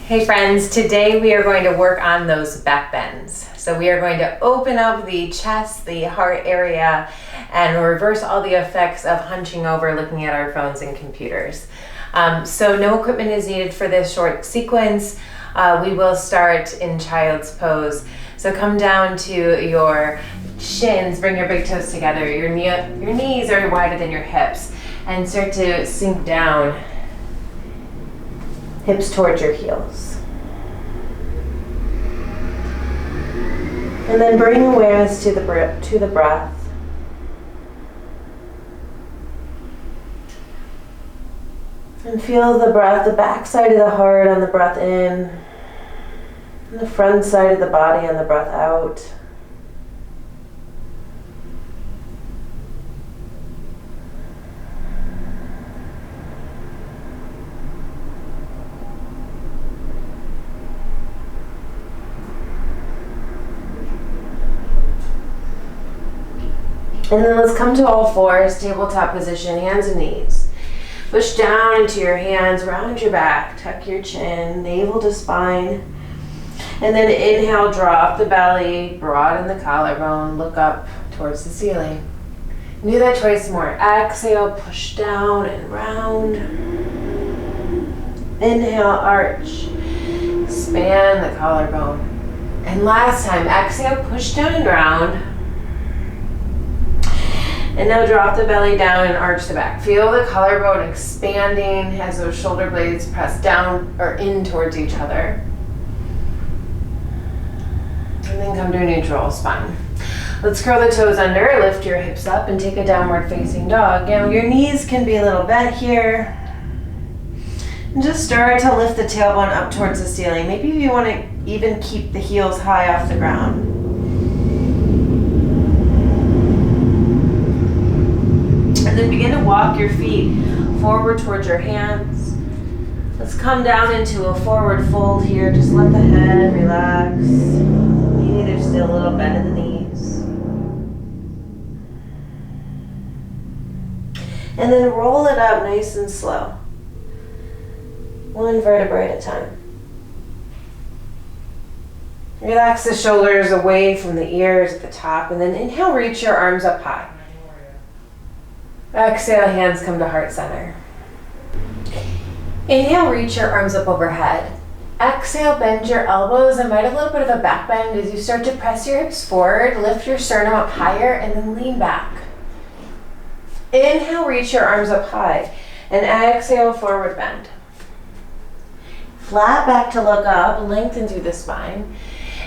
Hey friends, today we are going to work on those back bends. So we are going to open up the chest, the heart area, and reverse all the effects of hunching over looking at our phones and computers. So no equipment is needed for this short sequence. We will start in child's pose. So come down to your shins, bring your big toes together, your knees are wider than your hips, and start to sink down. Hips towards your heels. And then bring awareness to the breath. And feel the breath, the back side of the heart on the breath in, and the front side of the body on the breath out. And then let's come to all fours, tabletop position, hands and knees. Push down into your hands, round your back, tuck your chin, navel to spine. And then inhale, drop the belly, broaden the collarbone, look up towards the ceiling. Do that twice more. Exhale, push down and round. Inhale, arch, expand the collarbone. And last time, exhale, push down and round. And now drop the belly down and arch the back. Feel the collarbone expanding as those shoulder blades press down or in towards each other. And then come to a neutral spine. Let's curl the toes under, lift your hips up, and take a downward facing dog. Now your knees can be a little bent here. And just start to lift the tailbone up towards the ceiling. Maybe you want to even keep the heels high off the ground. And then begin to walk your feet forward towards your hands. Let's come down into a forward fold here. Just let the head relax. Maybe there's still a little bend in the knees. And then roll it up nice and slow. One vertebrae at a time. Relax the shoulders away from the ears at the top, and then inhale, reach your arms up high. Exhale, hands come to heart center. Inhale, reach your arms up overhead. Exhale, bend your elbows, invite a little bit of a back bend as you start to press your hips forward, lift your sternum up higher, and then lean back. Inhale, reach your arms up high, and exhale, forward bend. Flat back to look up, lengthen through the spine,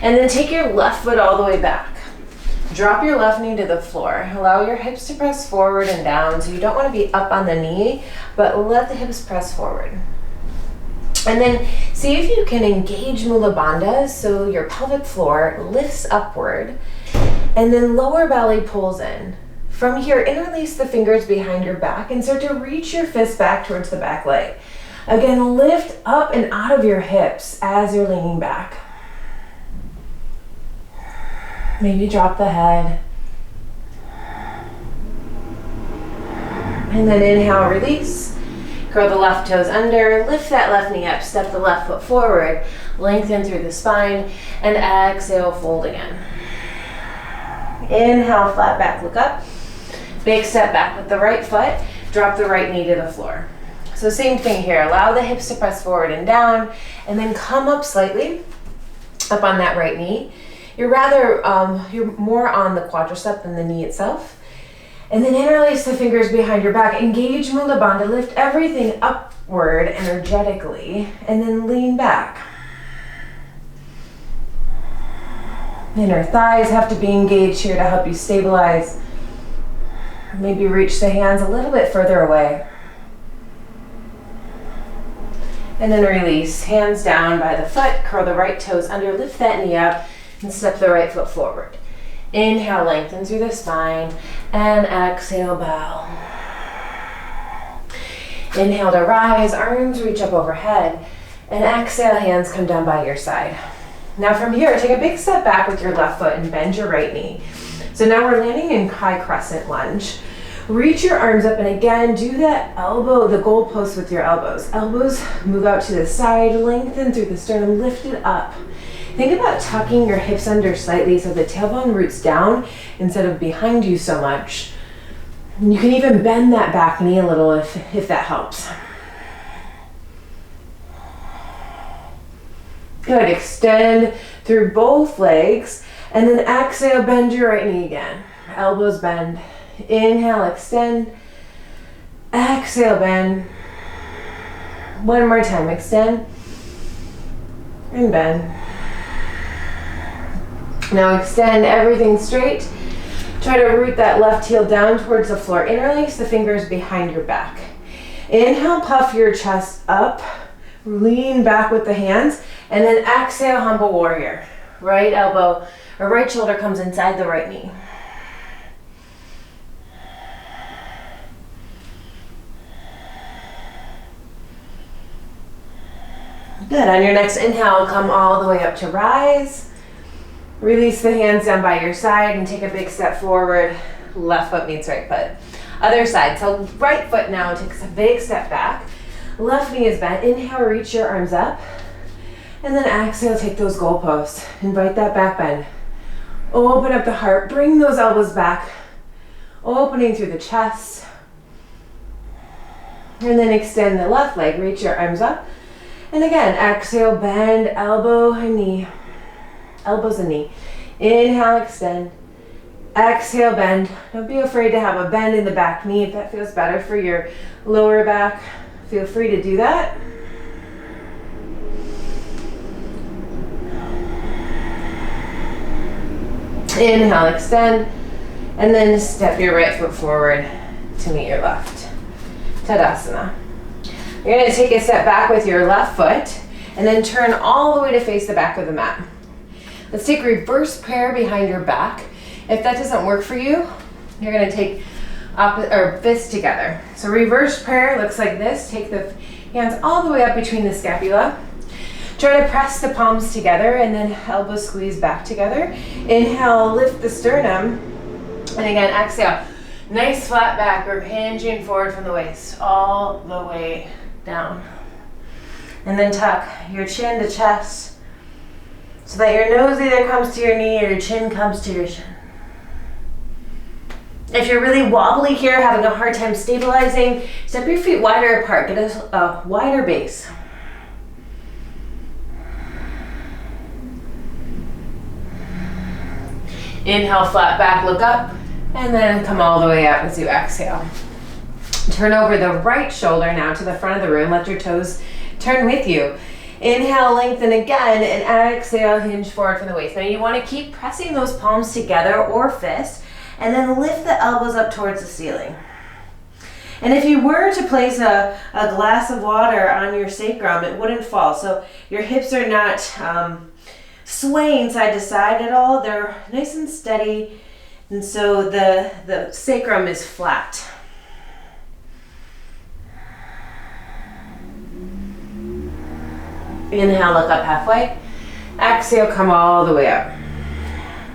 and then take your left foot all the way back. Drop your left knee to the floor. Allow your hips to press forward and down, so you don't want to be up on the knee, but let the hips press forward. And then see if you can engage Mula Bandha, so your pelvic floor lifts upward, and then lower belly pulls in. From here, interlace the fingers behind your back and start to reach your fist back towards the back leg. Again, lift up and out of your hips as you're leaning back. Maybe drop the head. And then inhale, release. Curl the left toes under, lift that left knee up, step the left foot forward, lengthen through the spine, and exhale, fold again. Inhale, flat back, look up. Big step back with the right foot, drop the right knee to the floor. So same thing here, allow the hips to press forward and down, and then come up slightly, up on that right knee. You're more on the quadricep than the knee itself. And then interlace the fingers behind your back. Engage Mula Bandha. Lift everything upward energetically. And then lean back. Inner thighs have to be engaged here to help you stabilize. Maybe reach the hands a little bit further away. And then release. Hands down by the foot. Curl the right toes under. Lift that knee up. And step the right foot forward. Inhale, lengthen through the spine, and exhale, bow. Inhale to rise, arms reach up overhead, and exhale, hands come down by your side. Now from here, take a big step back with your left foot and bend your right knee. So now we're landing in high crescent lunge. Reach your arms up, and again, do that elbow, the goalpost with your elbows. Elbows move out to the side, lengthen through the sternum, lift it up. Think about tucking your hips under slightly so the tailbone roots down instead of behind you so much. And you can even bend that back knee a little if that helps. Good, extend through both legs, and then exhale, bend your right knee again. Elbows bend. Inhale, extend. Exhale, bend. One more time, extend and bend. Now extend everything straight. Try to root that left heel down towards the floor. Interlace the fingers behind your back. Inhale, puff your chest up. Lean back with the hands. And then exhale, humble warrior. Right elbow or right shoulder comes inside the right knee. Good. On your next inhale, come all the way up to rise. Release the hands down by your side and take a big step forward. Left foot meets right foot. Other side. So right foot now takes a big step back. Left knee is bent. Inhale, reach your arms up. And then exhale, take those goalposts. Invite that back bend. Open up the heart. Bring those elbows back. Opening through the chest. And then extend the left leg. Reach your arms up. And again, exhale, bend, elbow and knee. Elbows and knee. Inhale, extend. Exhale, bend. Don't be afraid to have a bend in the back knee. If that feels better for your lower back, feel free to do that. Inhale, extend. And then step your right foot forward to meet your left. Tadasana. You're going to take a step back with your left foot and then turn all the way to face the back of the mat. Let's take reverse prayer behind your back. If that doesn't work for you, you're going to take fists together. So reverse prayer looks like this. Take the hands all the way up between the scapula. Try to press the palms together and then elbows squeeze back together. Inhale, lift the sternum. And again, exhale. Nice flat back. We're hinging forward from the waist all the way down. And then tuck your chin to chest so that your nose either comes to your knee or your chin comes to your chin. If you're really wobbly here, having a hard time stabilizing, step your feet wider apart. Get a wider base. Inhale, flat back, look up, and then come all the way up as you exhale. Turn over the right shoulder now to the front of the room. Let your toes turn with you. Inhale, lengthen again, and exhale, hinge forward from the waist. Now you want to keep pressing those palms together or fists, and then lift the elbows up towards the ceiling. And if you were to place a glass of water on your sacrum, it wouldn't fall. So your hips are not swaying side to side at all. They're nice and steady, and so the sacrum is flat. Inhale, look up halfway. Exhale, come all the way up.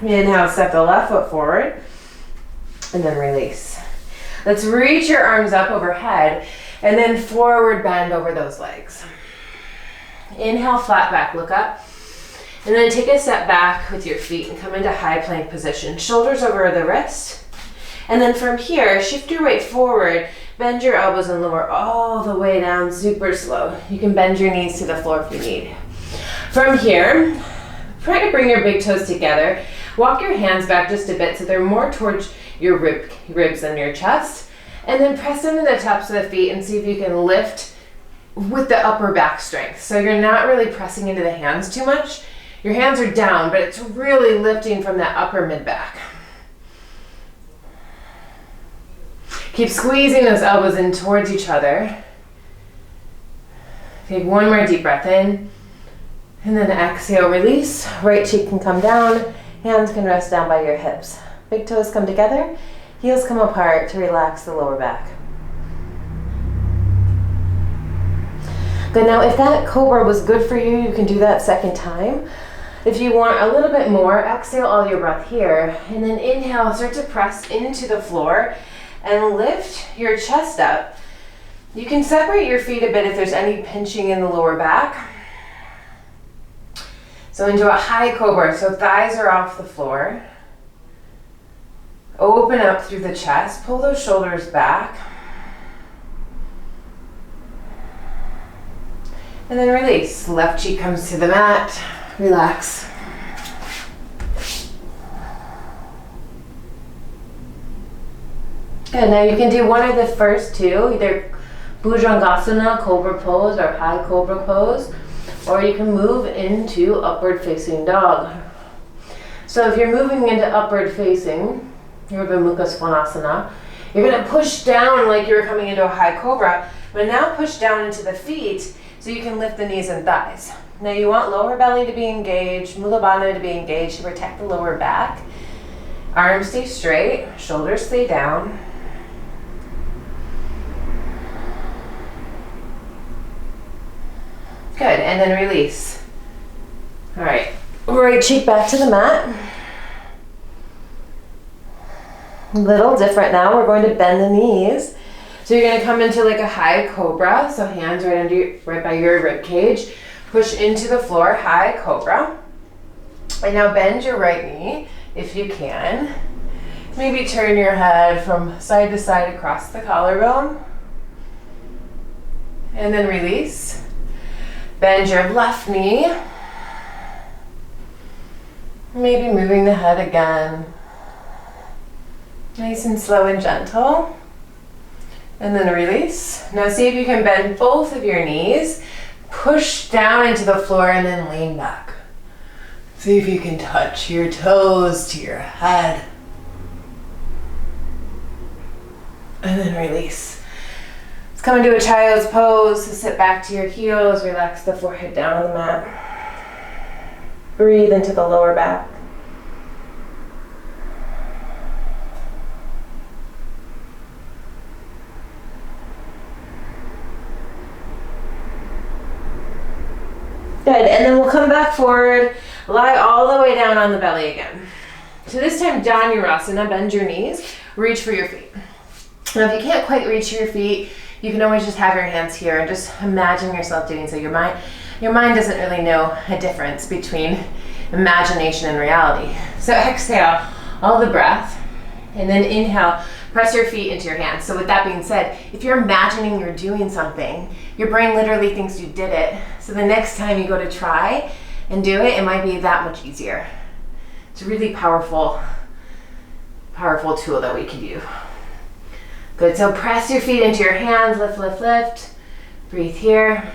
Inhale, step the left foot forward, and then release. Let's reach your arms up overhead, and then forward bend over those legs. Inhale, flat back, look up. And then take a step back with your feet and come into high plank position. Shoulders over the wrist. And then from here, shift your weight forward. Bend your elbows and lower all the way down, super slow. You can bend your knees to the floor if you need. From here, try to bring your big toes together. Walk your hands back just a bit so they're more towards your ribs and your chest. And then press into the tops of the feet and see if you can lift with the upper back strength. So you're not really pressing into the hands too much. Your hands are down, but it's really lifting from that upper mid-back. Keep squeezing those elbows in towards each other. Take one more deep breath in, and then exhale, release. Right cheek can come down, hands can rest down by your hips. Big toes come together, heels come apart to relax the lower back. Good, now if that cobra was good for you, you can do that second time. If you want a little bit more, exhale all your breath here, and then inhale, start to press into the floor. and lift your chest up. You can separate your feet a bit if there's any pinching in the lower back. So into a high cobra, so thighs are off the floor. Open up through the chest, pull those shoulders back. And then release. Left cheek comes to the mat, relax. Good, now you can do one of the first two, either Bhujangasana, cobra pose, or high cobra pose, or you can move into upward facing dog. So if you're moving into upward facing, your Vimukha Svanasana, you're gonna push down like you're coming into a high cobra, but now push down into the feet so you can lift the knees and thighs. Now you want lower belly to be engaged, Mula Bandha to be engaged to protect the lower back. Arms stay straight, shoulders stay down. Good, and then release. All right, right cheek back to the mat. A little different now, we're going to bend the knees. So you're gonna come into like a high cobra, so hands right by your rib cage. Push into the floor, high cobra. And now bend your right knee, if you can. Maybe turn your head from side to side across the collarbone. And then release. Bend your left knee. Maybe moving the head again. Nice and slow and gentle. And then release. Now see if you can bend both of your knees. Push down into the floor and then lean back. See if you can touch your toes to your head. And then release. Let's come into a child's pose. So sit back to your heels. Relax the forehead down on the mat. Breathe into the lower back. Good, and then we'll come back forward, lie all the way down on the belly again. So this time, Dhanurasana, bend your knees, reach for your feet. Now if you can't quite reach your feet, you can always just have your hands here and just imagine yourself doing so. Your mind doesn't really know a difference between imagination and reality. So exhale all the breath, and then inhale, press your feet into your hands. So with that being said, if you're imagining you're doing something, your brain literally thinks you did it. So the next time you go to try and do it, it might be that much easier. It's a really powerful tool that we can do. Good, so press your feet into your hands, lift, lift, lift. Breathe here.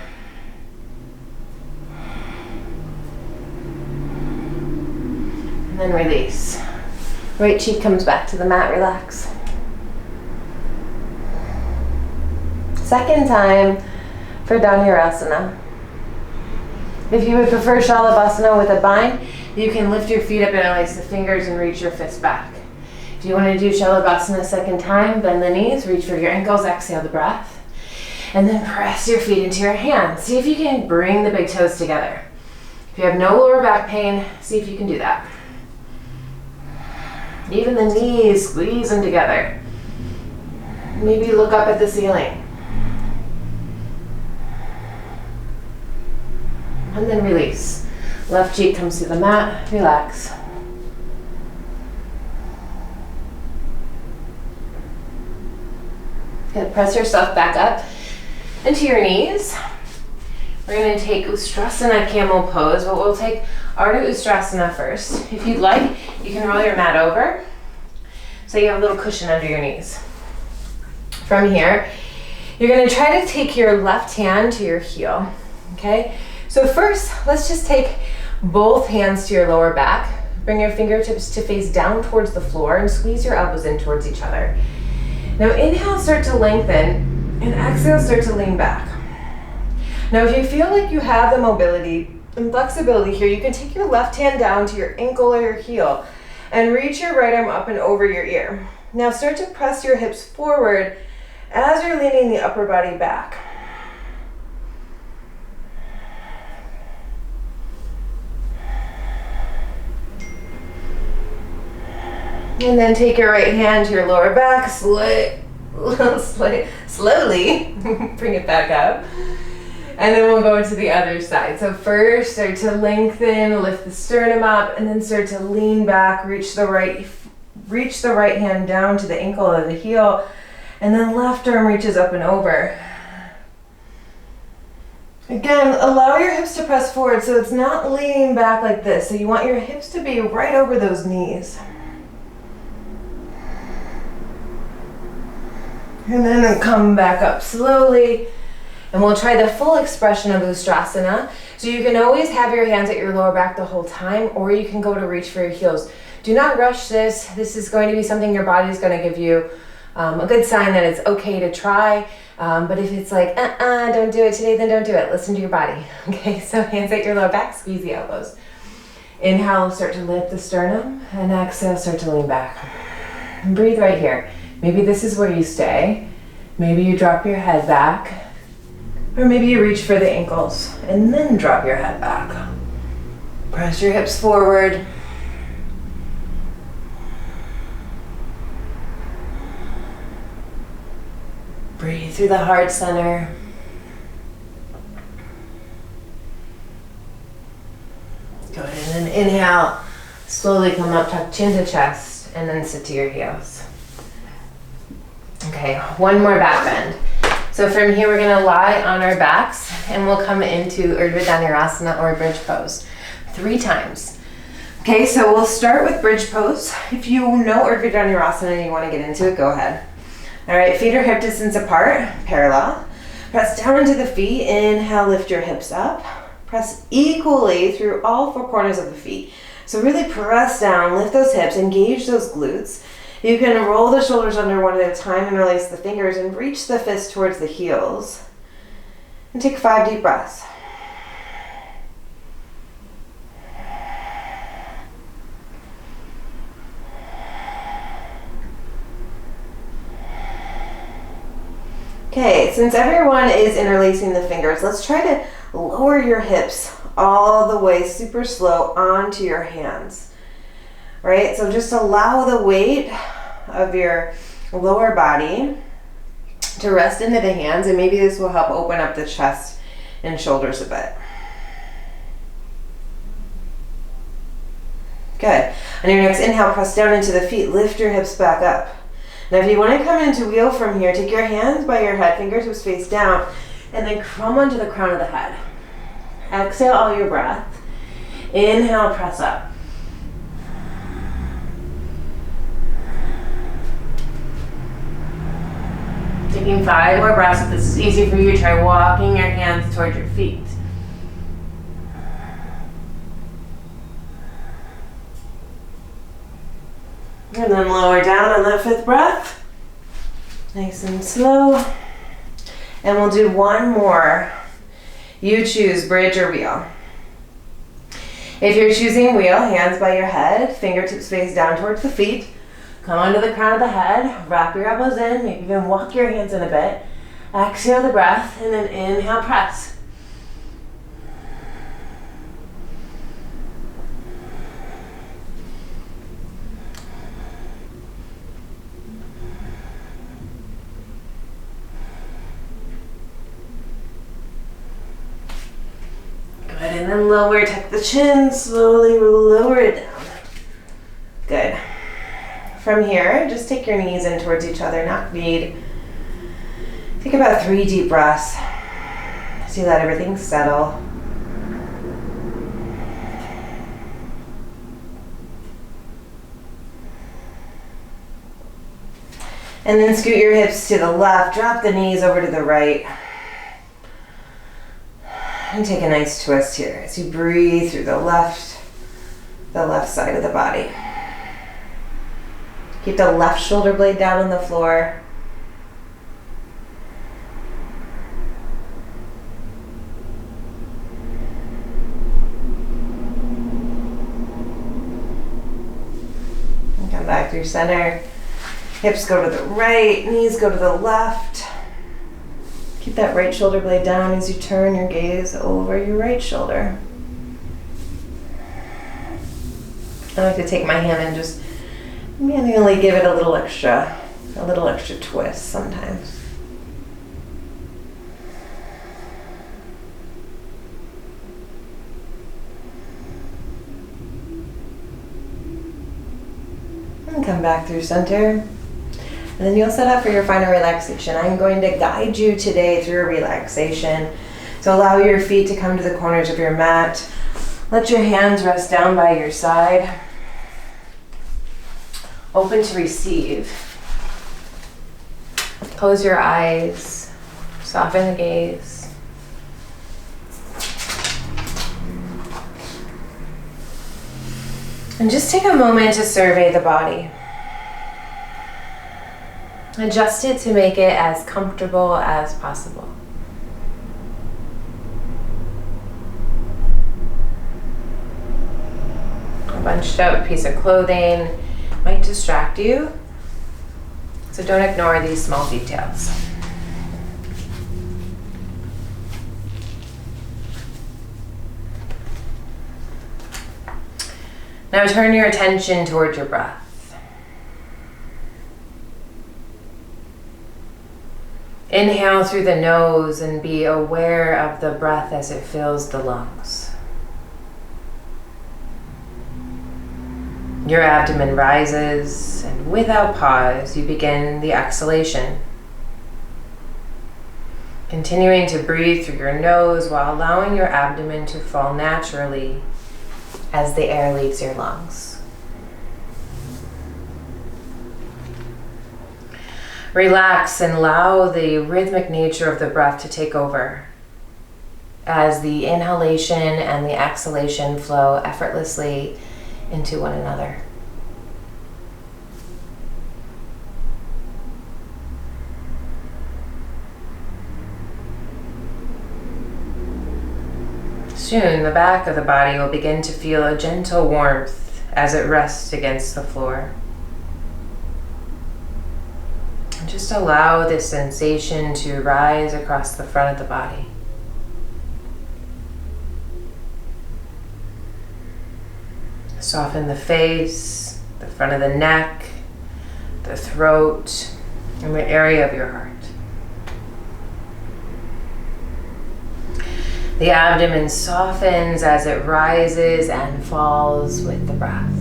And then release. Right cheek comes back to the mat, relax. Second time for Dhanurasana. If you would prefer Shalabhasana with a bind, you can lift your feet up and interlace the fingers and reach your fists back. If you want to do Shalabhasana a second time, bend the knees, reach for your ankles, exhale the breath, and then press your feet into your hands. See if you can bring the big toes together. If you have no lower back pain, see if you can do that. Even the knees, squeeze them together. Maybe look up at the ceiling. And then release. Left cheek comes to the mat, relax. Good, press yourself back up into your knees. We're going to take Ustrasana camel pose, but we'll take Ardha Ustrasana first. If you'd like, you can roll your mat over so you have a little cushion under your knees. From here, you're going to try to take your left hand to your heel, okay? So first, let's just take both hands to your lower back. Bring your fingertips to face down towards the floor and squeeze your elbows in towards each other. Now inhale, start to lengthen, and exhale, start to lean back. Now if you feel like you have the mobility and flexibility here, you can take your left hand down to your ankle or your heel and reach your right arm up and over your ear. Now start to press your hips forward as you're leaning the upper body back. And then take your right hand to your lower back, slowly bring it back up. And then we'll go to the other side. So first, start to lengthen, lift the sternum up, and then start to lean back, reach the right hand down to the ankle or the heel, and then left arm reaches up and over. Again, allow your hips to press forward so it's not leaning back like this. So you want your hips to be right over those knees. And then come back up slowly. And we'll try the full expression of Ustrasana. So you can always have your hands at your lower back the whole time, or you can go to reach for your heels. Do not rush this. This is going to be something your body is going to give you a good sign that it's okay to try. But if it's like, don't do it today, then don't do it. Listen to your body. Okay, so hands at your lower back, squeeze the elbows. Inhale, start to lift the sternum, and exhale, start to lean back. And breathe right here. Maybe this is where you stay. Maybe you drop your head back. Or maybe you reach for the ankles and then drop your head back. Press your hips forward. Breathe through the heart center. Go ahead and then inhale. Slowly come up, tuck chin to chest, and then sit to your heels. Okay, one more back bend. So from here, we're gonna lie on our backs and we'll come into Urdhva Dhanurasana or bridge pose 3 times. Okay, so we'll start with bridge pose. If you know Urdhva Dhanurasana and you wanna get into it, go ahead. All right, feet are hip distance apart, parallel. Press down into the feet, inhale, lift your hips up. Press equally through all 4 corners of the feet. So really press down, lift those hips, engage those glutes. You can roll the shoulders under one at a time and release the fingers and reach the fist towards the heels. And take 5 deep breaths. Okay, since everyone is interlacing the fingers, let's try to lower your hips all the way super slow onto your hands. Right, so just allow the weight of your lower body to rest into the hands, and maybe this will help open up the chest and shoulders a bit. Good. On your next inhale, press down into the feet, lift your hips back up. Now if you want to come into wheel from here, take your hands by your head, fingertips face down, and then come onto the crown of the head. Exhale all your breath. Inhale, press up. Taking 5 more breaths. If this is easy for you, try walking your hands towards your feet. And then lower down on that 5th breath. Nice and slow. And we'll do one more. You choose bridge or wheel. If you're choosing wheel, hands by your head, fingertips face down towards the feet. Come onto the crown of the head, wrap your elbows in, maybe even walk your hands in a bit. Exhale the breath, and then inhale, press. Good, and then lower, tuck the chin, slowly lower it down. Good. From here, just take your knees in towards each other, not bead. Take about 3 deep breaths as you let everything settle. And then scoot your hips to the left, drop the knees over to the right. And take a nice twist here as you breathe through the left side of the body. Keep the left shoulder blade down on the floor. And come back through center. Hips go to the right, knees go to the left. Keep that right shoulder blade down as you turn your gaze over your right shoulder. I like to take my hand and just manually give it a little extra A little extra twist sometimes. And come back through center. And then you'll set up for your final relaxation. I'm going to guide you today through a relaxation. So allow your feet to come to the corners of your mat. Let your hands rest down by your side. Open to receive. Close your eyes. Soften the gaze. And just take a moment to survey the body. Adjust it to make it as comfortable as possible. A bunched up piece of clothing might distract you, so don't ignore these small details. Now turn your attention towards your breath. Inhale through the nose and be aware of the breath as it fills the lungs. Your abdomen rises, and without pause, you begin the exhalation. Continuing to breathe through your nose while allowing your abdomen to fall naturally as the air leaves your lungs. Relax and allow the rhythmic nature of the breath to take over as the inhalation and the exhalation flow effortlessly into one another. Soon, the back of the body will begin to feel a gentle warmth as it rests against the floor. And just allow this sensation to rise across the front of the body. Soften the face, the front of the neck, the throat, and the area of your heart. The abdomen softens as it rises and falls with the breath.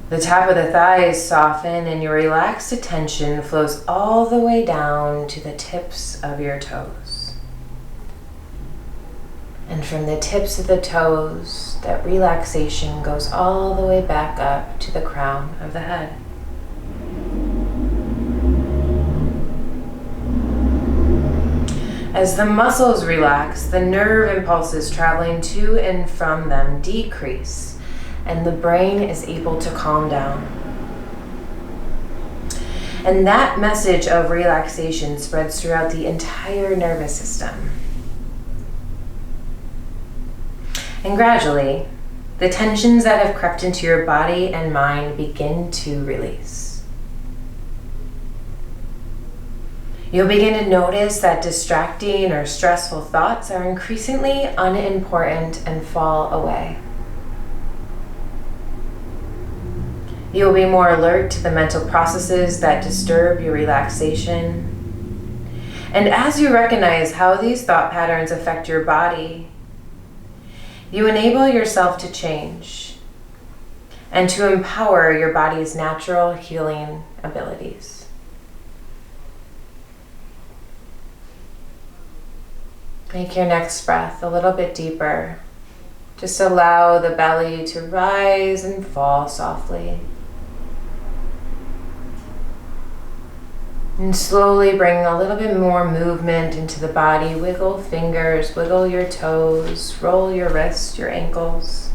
The top of the thighs soften and your relaxed attention flows all the way down to the tips of your toes. And from the tips of the toes, that relaxation goes all the way back up to the crown of the head. As the muscles relax, the nerve impulses traveling to and from them decrease, and the brain is able to calm down. And that message of relaxation spreads throughout the entire nervous system. And gradually, the tensions that have crept into your body and mind begin to release. You'll begin to notice that distracting or stressful thoughts are increasingly unimportant and fall away. You'll be more alert to the mental processes that disturb your relaxation. And as you recognize how these thought patterns affect your body, you enable yourself to change and to empower your body's natural healing abilities. Make your next breath a little bit deeper. Just allow the belly to rise and fall softly. And slowly bring a little bit more movement into the body. Wiggle fingers, wiggle your toes, roll your wrists, your ankles.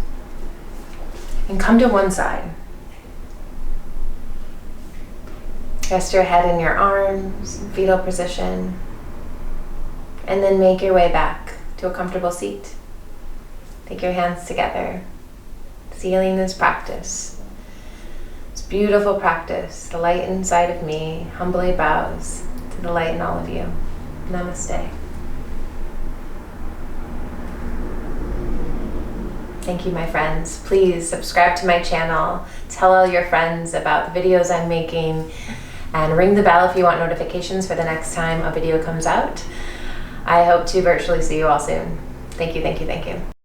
And come to one side. Rest your head in your arms, fetal position. And then make your way back to a comfortable seat. Take your hands together. Sealing this practice. It's beautiful practice. The light inside of me humbly bows to the light in all of you. Namaste. Thank you, my friends. Please subscribe to my channel, tell all your friends about the videos I'm making, and ring the bell if you want notifications for the next time a video comes out. I hope to virtually see you all soon. Thank you, thank you, thank you.